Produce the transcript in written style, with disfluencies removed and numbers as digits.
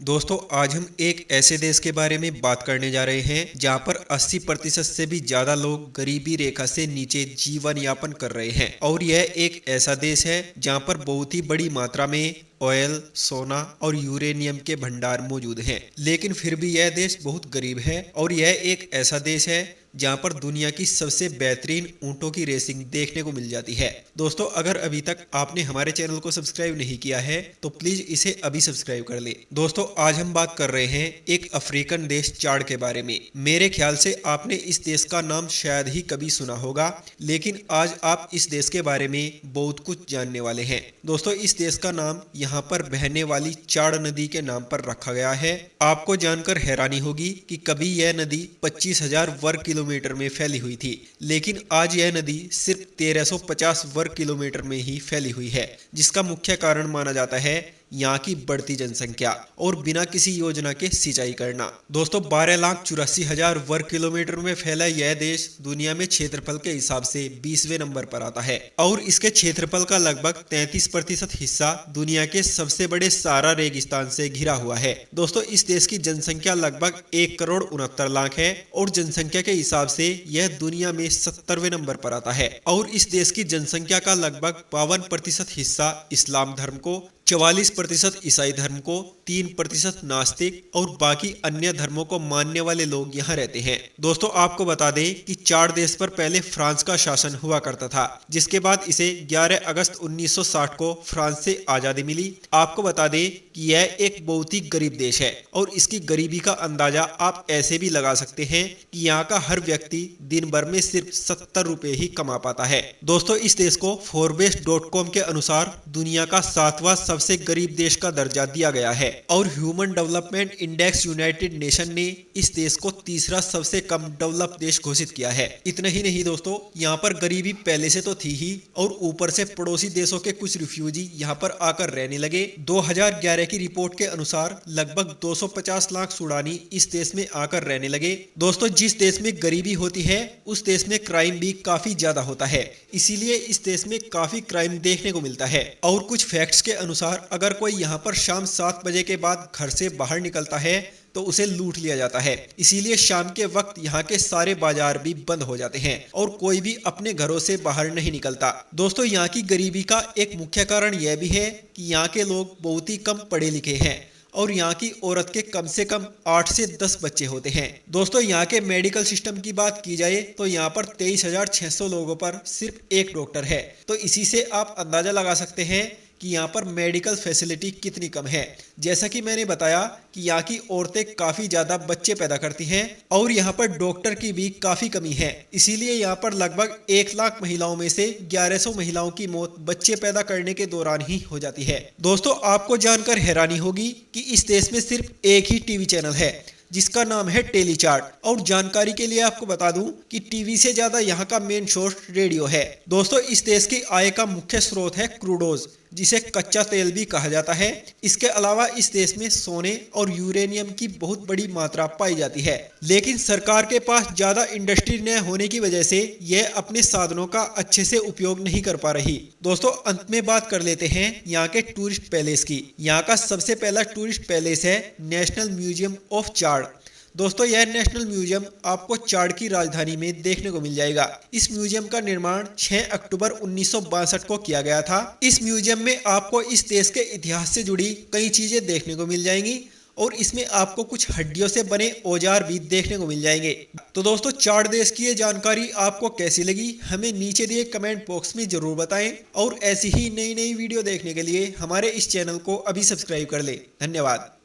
दोस्तों आज हम एक ऐसे देश के बारे में बात करने जा रहे हैं जहां पर 80% से भी ज्यादा लोग गरीबी रेखा से नीचे जीवन यापन कर रहे हैं। और यह एक ऐसा देश है जहां पर बहुत ही बड़ी मात्रा में ऑयल, सोना और यूरेनियम के भंडार मौजूद हैं। लेकिन फिर भी यह देश बहुत गरीब है और यह एक ऐसा देश है जहां पर दुनिया की सबसे बेहतरीन ऊंटों की रेसिंग देखने को मिल जाती है। दोस्तों अगर अभी तक आपने हमारे चैनल को सब्सक्राइब नहीं किया है तो प्लीज इसे अभी सब्सक्राइब कर ले। दोस्तों आज हम बात कर रहे हैं एक अफ्रीकन देश चाड के बारे में। मेरे ख्याल से आपने इस देश का नाम शायद ही कभी सुना होगा, लेकिन आज आप इस देश के बारे में बहुत कुछ जानने वाले हैं। दोस्तों इस देश का नाम यहाँ पर बहने वाली चाड नदी के नाम पर रखा गया है। आपको जानकर हैरानी होगी कि कभी यह नदी 25,000 वर्ग किलोमीटर में फैली हुई थी, लेकिन आज यह नदी सिर्फ 1350 वर्ग किलोमीटर में ही फैली हुई है, जिसका मुख्य कारण माना जाता है यहाँ की बढ़ती जनसंख्या और बिना किसी योजना के सिंचाई करना। दोस्तों 12,84,000 वर्ग किलोमीटर में फैला यह देश दुनिया में क्षेत्रफल के हिसाब से 20वें नंबर पर आता है और इसके क्षेत्रफल का लगभग 33% हिस्सा दुनिया के सबसे बड़े सहारा रेगिस्तान से घिरा हुआ है। दोस्तों इस देश की जनसंख्या लगभग 1,69,00,000 है और जनसंख्या के हिसाब से यह दुनिया में 70वें नंबर पर आता है और इस देश की जनसंख्या का लगभग 52% हिस्सा इस्लाम धर्म को, 44% ईसाई धर्म को, 3% नास्तिक और बाकी अन्य धर्मों को मानने वाले लोग यहाँ रहते हैं। दोस्तों आपको बता दें कि चाड देश पर पहले फ्रांस का शासन हुआ करता था, जिसके बाद इसे 11 अगस्त 1960 को फ्रांस से आजादी मिली। आपको बता दें कि यह एक बहुत ही गरीब देश है और इसकी गरीबी का अंदाजा आप ऐसे भी लगा सकते हैं कि यहाँ का हर व्यक्ति दिन भर में सिर्फ 70 रुपए ही कमा पाता है। दोस्तों इस देश को forbes.com के अनुसार दुनिया का 7वां सबसे गरीब देश का दर्जा दिया गया है और human development index United nation ने इस देश को तीसरा सबसे कम डेवलप देश घोषित किया है। इतना ही नहीं दोस्तों, यहाँ पर गरीबी पहले से तो थी ही और ऊपर से पड़ोसी देशों के कुछ रिफ्यूजी यहाँ पर आकर रहने लगे। 2011 की रिपोर्ट के अनुसार लगभग 250 लाख सूडानी इस देश में आकर रहने लगे। दोस्तों जिस देश में गरीबी होती है उस देश में क्राइम भी काफी ज्यादा होता है, इसीलिए इस देश में काफी क्राइम देखने को मिलता है। और कुछ फैक्ट्स के अनुसार अगर कोई यहाँ पर शाम 7 बजे के बाद घर से बाहर निकलता है तो उसे लूट लिया जाता है। इसीलिए शाम के वक्त यहाँ के सारे बाजार भी बंद हो जाते हैं और कोई भी अपने घरों से बाहर नहीं निकलता। दोस्तों यहाँ की गरीबी का एक मुख्य कारण यह भी है कि यहाँ के लोग बहुत ही कम पढ़े लिखे हैं और यहाँ की औरत के कम से कम 8 से 10 बच्चे होते हैं। दोस्तों यहाँ के मेडिकल सिस्टम की बात की जाए तो यहाँ पर 23,600 लोगों पर सिर्फ एक डॉक्टर है। तो इसी से आप अंदाजा लगा सकते हैं कि यहाँ पर मेडिकल फैसिलिटी कितनी कम है। जैसा कि मैंने बताया कि यहाँ की औरतें काफ़ी ज़्यादा बच्चे पैदा करती हैं और यहाँ पर डॉक्टर की भी काफ़ी कमी है। इसीलिए यहाँ पर लगभग 1 लाख महिलाओं में से 1100 महिलाओं की मौत बच्चे पैदा करने के दौरान ही हो जाती है। दोस्तों आपको जानकर हैरानी होगी कि इस देश में सिर्फ एक ही टीवी चैनल है जिसका नाम है टेलीचार्ट। और जानकारी के लिए आपको बता दूं कि टीवी से ज्यादा यहाँ का मेन सोर्स रेडियो है। दोस्तों इस देश की आय का मुख्य स्रोत है क्रूडोज, जिसे कच्चा तेल भी कहा जाता है। इसके अलावा इस देश में सोने और यूरेनियम की बहुत बड़ी मात्रा पाई जाती है, लेकिन सरकार के पास ज्यादा इंडस्ट्री न होने की वजह से यह अपने साधनों का अच्छे से उपयोग नहीं कर पा रही। दोस्तों अंत में बात कर लेते हैं यहाँ के टूरिस्ट पैलेस की। यहाँ का सबसे पहला टूरिस्ट पैलेस है नेशनल म्यूजियम ऑफ चाड। दोस्तों यह नेशनल म्यूजियम आपको चाड की राजधानी में देखने को मिल जाएगा। इस म्यूजियम का निर्माण 6 अक्टूबर 1962 को किया गया था। इस म्यूजियम में आपको इस देश के इतिहास से जुड़ी कई चीजें देखने को मिल जाएंगी और इसमें आपको कुछ हड्डियों से बने औजार भी देखने को मिल जाएंगे। तो दोस्तों चाड देश की ये जानकारी आपको कैसी लगी हमें नीचे दिए कमेंट बॉक्स में जरूर बताएं और ऐसी ही नई नई वीडियो देखने के लिए हमारे इस चैनल को अभी सब्सक्राइब कर ले। धन्यवाद।